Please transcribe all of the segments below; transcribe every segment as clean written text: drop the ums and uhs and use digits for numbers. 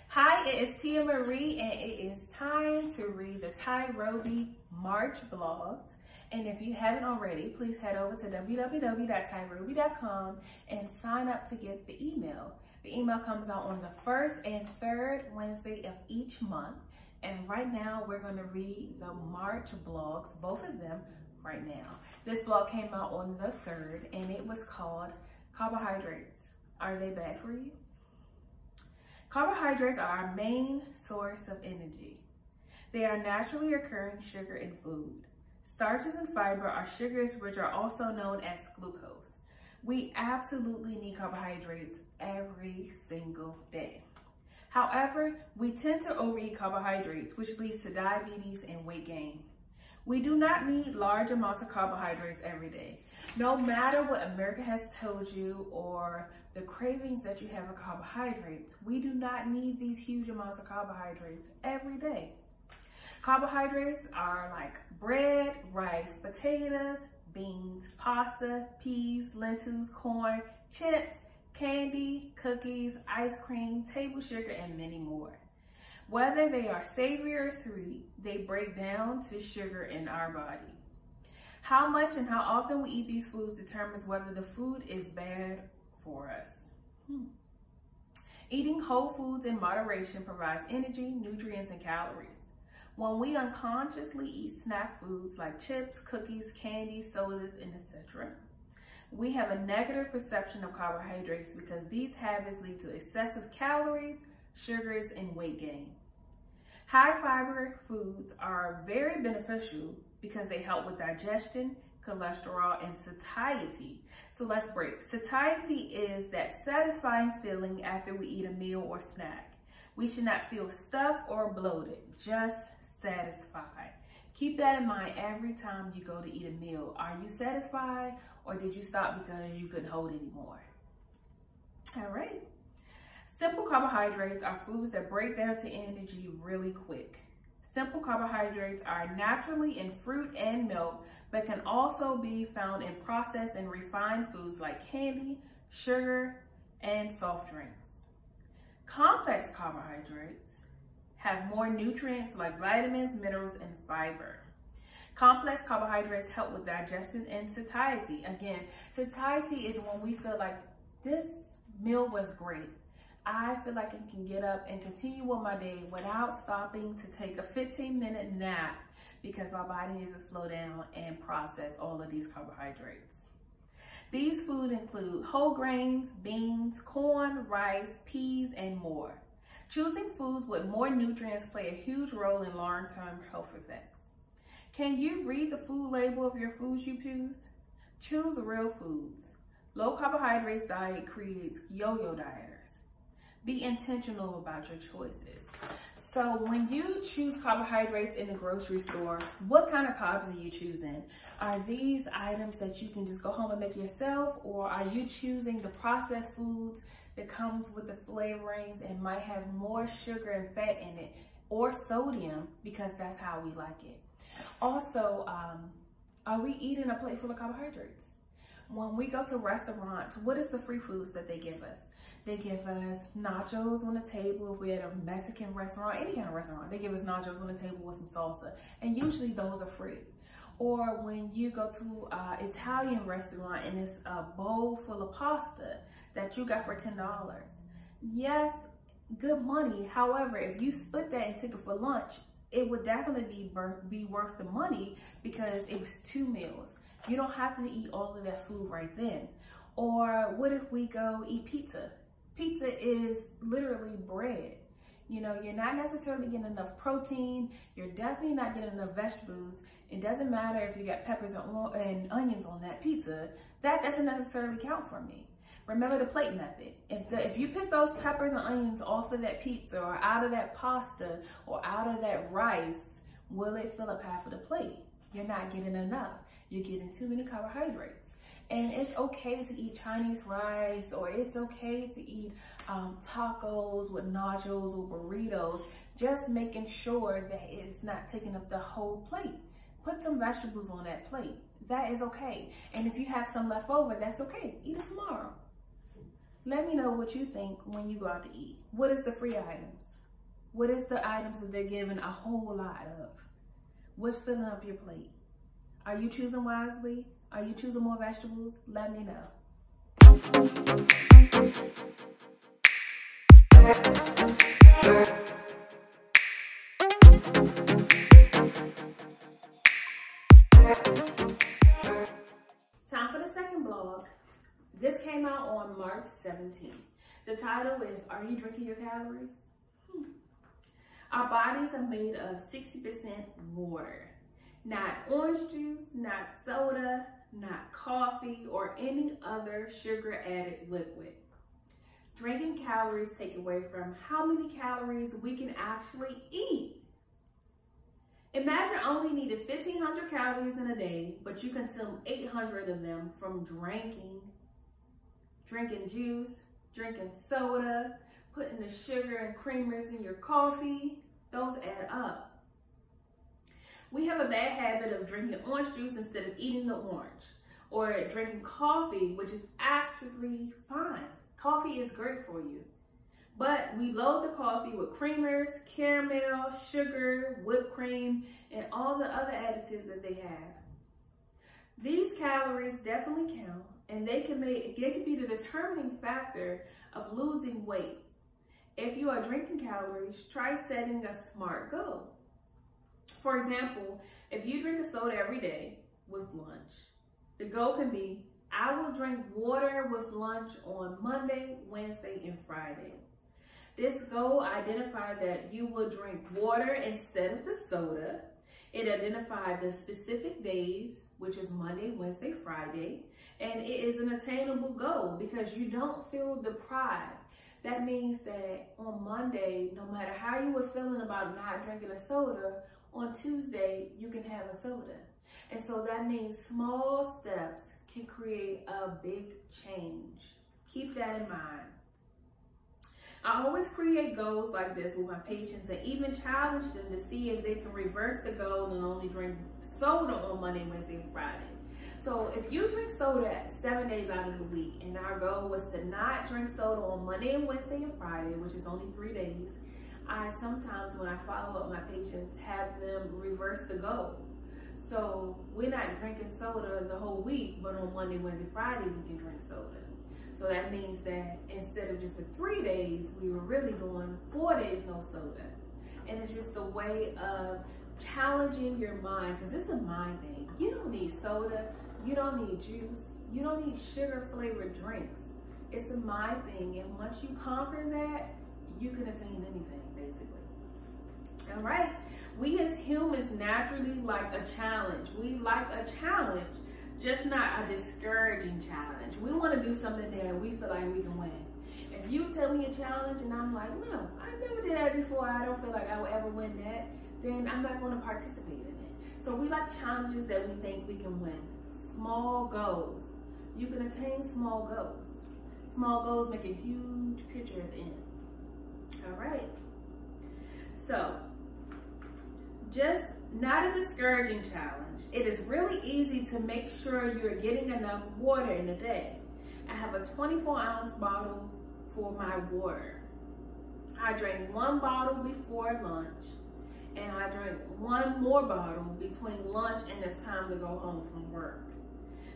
Hi, it is Tya-Marie, and it is time to read the TAIROBI March blogs. And if you haven't already, please head over to www.tairobi.com and sign up to get the email. The email comes out on the first and third Wednesday of each month. And right now, we're going to read the March blogs, both of them, right now. This blog came out on the 3rd, and it was called Carbohydrates. Are they bad for you? Carbohydrates are our main source of energy. They are naturally occurring sugar in food. Starches and fiber are sugars, which are also known as glucose. We absolutely need carbohydrates every single day. However, we tend to overeat carbohydrates, which leads to diabetes and weight gain. We do not need large amounts of carbohydrates every day. No matter what America has told you or the cravings that you have for carbohydrates, we do not need these huge amounts of carbohydrates every day. Carbohydrates are like bread, rice, potatoes, beans, pasta, peas, lentils, corn, chips, candy, cookies, ice cream, table sugar, and many more. Whether they are savory or sweet, they break down to sugar in our body. How much and how often we eat these foods determines whether the food is bad for us. Eating whole foods in moderation provides energy, nutrients, and calories. When we unconsciously eat snack foods like chips, cookies, candy, sodas, and etc., we have a negative perception of carbohydrates because these habits lead to excessive calories, sugars, and weight gain. High fiber foods are very beneficial because they help with digestion, cholesterol, and satiety. So let's break. Satiety is that satisfying feeling after we eat a meal or snack. We should not feel stuffed or bloated, just satisfied. Keep that in mind every time you go to eat a meal. Are you satisfied, or did you stop because you couldn't hold anymore? All right. Simple carbohydrates are foods that break down to energy really quick. Simple carbohydrates are naturally in fruit and milk, but can also be found in processed and refined foods like candy, sugar, and soft drinks. Complex carbohydrates have more nutrients like vitamins, minerals, and fiber. Complex carbohydrates help with digestion and satiety. Again, satiety is when we feel like this meal was great. I feel like I can get up and continue with my day without stopping to take a 15-minute nap because my body needs to slow down and process all of these carbohydrates. These foods include whole grains, beans, corn, rice, peas, and more. Choosing foods with more nutrients play a huge role in long-term health effects. Can you read the food label of your foods you choose? Choose real foods. Low carbohydrates diet creates yo-yo dieters. Be intentional about your choices. So when you choose carbohydrates in the grocery store, what kind of carbs are you choosing? Are these items that you can just go home and make yourself, or are you choosing the processed foods that comes with the flavorings and might have more sugar and fat in it, or sodium, because that's how we like it? Also, are we eating a plate full of carbohydrates? When we go to restaurants, what is the free foods that they give us? They give us nachos on the table. If we're at a Mexican restaurant, any kind of restaurant, they give us nachos on the table with some salsa. And usually those are free. Or when you go to an Italian restaurant and it's a bowl full of pasta that you got for $10. Yes, good money. However, if you split that and took it for lunch, it would definitely be worth the money because it's 2 meals. You don't have to eat all of that food right then. Or what if we go eat pizza? Pizza is literally bread. You know, you're not necessarily getting enough protein. You're definitely not getting enough vegetables. It doesn't matter if you got peppers and onions on that pizza. That doesn't necessarily count for me. Remember the plate method. If you pick those peppers and onions off of that pizza or out of that pasta or out of that rice, will it fill up half of the plate? You're not getting enough. You're getting too many carbohydrates. And it's okay to eat Chinese rice, or it's okay to eat tacos with nachos or burritos, just making sure that it's not taking up the whole plate. Put some vegetables on that plate. That is okay. And if you have some left over, that's okay. Eat it tomorrow. Let me know what you think when you go out to eat. What is the free items? What is the items that they're giving a whole lot of? What's filling up your plate? Are you choosing wisely? Are you choosing more vegetables? Let me know. Time for the second blog. This came out on March 17th. The title is, Are You Drinking Your Calories? Our bodies are made of 60% water. Not orange juice, not soda, not coffee, or any other sugar-added liquid. Drinking calories take away from how many calories we can actually eat. Imagine only needing 1,500 calories in a day, but you consume 800 of them from drinking juice, drinking soda, putting the sugar and creamers in your coffee. Those add up. We have a bad habit of drinking orange juice instead of eating the orange, or drinking coffee, which is actually fine. Coffee is great for you. But we load the coffee with creamers, caramel, sugar, whipped cream, and all the other additives that they have. These calories definitely count, and they can be the determining factor of losing weight. If you are drinking calories, try setting a SMART goal. For example, if you drink a soda every day with lunch, the goal can be, I will drink water with lunch on Monday, Wednesday, and Friday. This goal identified that you will drink water instead of the soda. It identified the specific days, which is Monday, Wednesday, Friday, and it is an attainable goal because you don't feel deprived. That means that on Monday, no matter how you were feeling about not drinking a soda, on Tuesday, you can have a soda. And so that means small steps can create a big change. Keep that in mind. I always create goals like this with my patients and even challenge them to see if they can reverse the goal and only drink soda on Monday, Wednesday, and Friday. So if you drink soda 7 days out of the week, and our goal was to not drink soda on Monday and Wednesday and Friday, which is only 3 days, I sometimes, when I follow up my patients, have them reverse the goal. So we're not drinking soda the whole week, but on Monday, Wednesday, Friday, we can drink soda. So that means that instead of just the 3 days, we were really doing 4 days no soda. And it's just a way of challenging your mind, because it's a mind thing. You don't need soda, you don't need juice, you don't need sugar-flavored drinks. It's a mind thing, and once you conquer that, you can attain anything, basically. All right, we as humans naturally like a challenge. We like a challenge, just not a discouraging challenge. We want to do something that we feel like we can win. If you tell me a challenge and I'm like, no, I never did that before, I don't feel like I will ever win that, then I'm not going to participate in it. So we like challenges that we think we can win. Small goals. You can attain small goals. Small goals make a huge picture at the end. All right. So, just not a discouraging challenge. It is really easy to make sure you're getting enough water in a day. I have a 24-ounce bottle for my water. I drink 1 bottle before lunch, and I drink 1 more bottle between lunch and it's time to go home from work.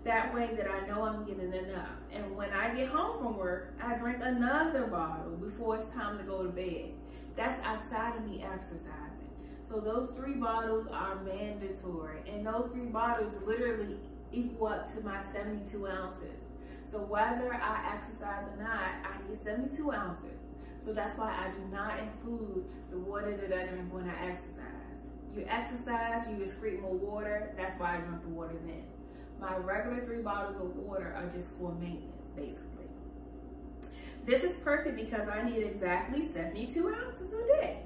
That way that I know I'm getting enough. And when I get home from work, I drink another bottle before it's time to go to bed. That's outside of me exercising. So those 3 bottles are mandatory. And those 3 bottles literally equal up to my 72 ounces. So whether I exercise or not, I need 72 ounces. So that's why I do not include the water that I drink when I exercise. You exercise, you excrete more water. That's why I drink the water then. My regular 3 bottles of water are just for maintenance, basically. This is perfect because I need exactly 72 ounces a day.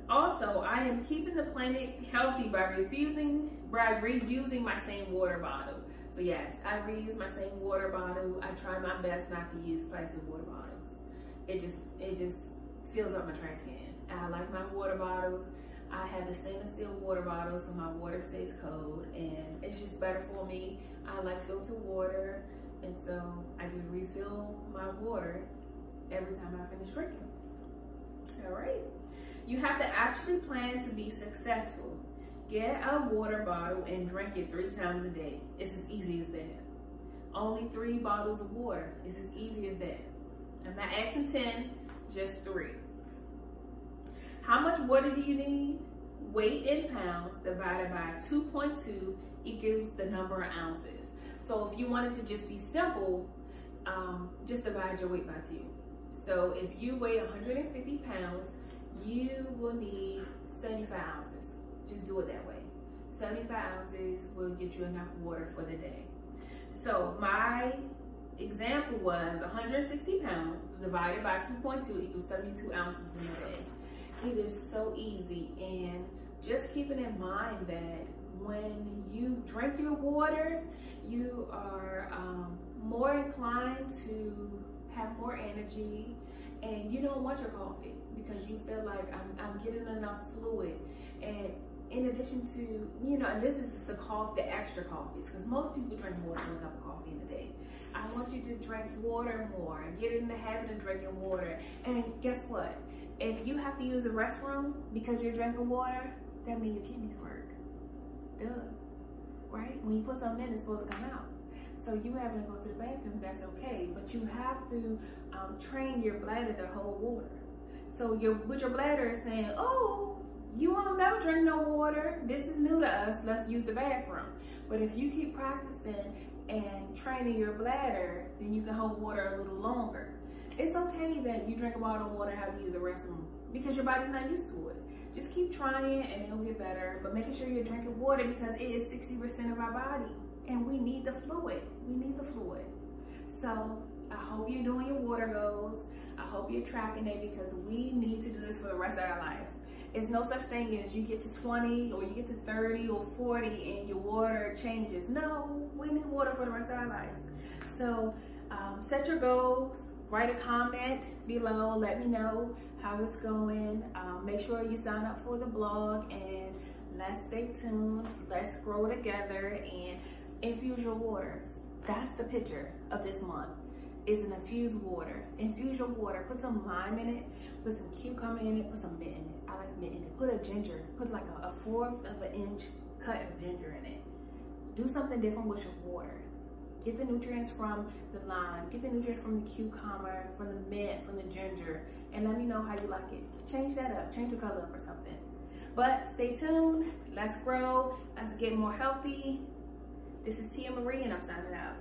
Also, I am keeping the planet healthy by reusing my same water bottle. So yes, I reuse my same water bottle. I try my best not to use plastic water bottles. It just fills up my trash can. I like my water bottles. I have the stainless steel water bottle so my water stays cold, and it's just better for me. I like filtered water, And so I just refill my water every time I finish drinking. All right. You have to actually plan to be successful. Get a water bottle and drink it 3 times a day. It's as easy as that. Only 3 bottles of water. It's as easy as that. I'm not asking 10, just 3. How much water do you need? Weight in pounds divided by 2.2 equals the number of ounces. So if you want it to just be simple, just divide your weight by 2. So if you weigh 150 pounds, you will need 75 ounces. Just do it that way. 75 ounces will get you enough water for the day. So my example was 160 pounds divided by 2.2 equals 72 ounces in a day. It is so easy, and just keeping in mind that when you drink your water, you are more inclined to have more energy, and you don't want your coffee because you feel like I'm getting enough fluid. And in addition to, you know, and this is the extra coffees, because most people drink more than 1 cup of coffee in a day. I want you to drink water more, get in the habit of drinking water. And guess what? If you have to use the restroom because you're drinking water, that means your kidneys work. Duh. Right? When you put something in, it's supposed to come out. So you having to go to the bathroom, that's okay. But you have to train your bladder to hold water. So what your bladder is saying, oh, you won't never drink no water. This is new to us. Let's use the bathroom. But if you keep practicing and training your bladder, then you can hold water a little longer. It's okay that you drink a bottle of water and have to use the restroom because your body's not used to it. Just keep trying and it'll get better, but making sure you're drinking water because it is 60% of our body and we need the fluid. We need the fluid. So I hope you're doing your water goals. I hope you're tracking it because we need to do this for the rest of our lives. It's no such thing as you get to 20 or you get to 30 or 40 and your water changes. No, we need water for the rest of our lives. So set your goals. Write a comment below, let me know how it's going. Make sure you sign up for the blog and let's stay tuned. Let's grow together and infuse your waters. That's the picture of this month. Is an infused water. Infuse your water, put some lime in it, put some cucumber in it, put some mint in it. I like mint in it. Put a ginger, put like a 1/4 of an inch cut of ginger in it. Do something different with your water. Get the nutrients from the lime, get the nutrients from the cucumber, from the mint, from the ginger, and let me know how you like it. Change that up, change the color up or something. But stay tuned, let's grow, let's get more healthy. This is Tya-Marie and I'm signing out.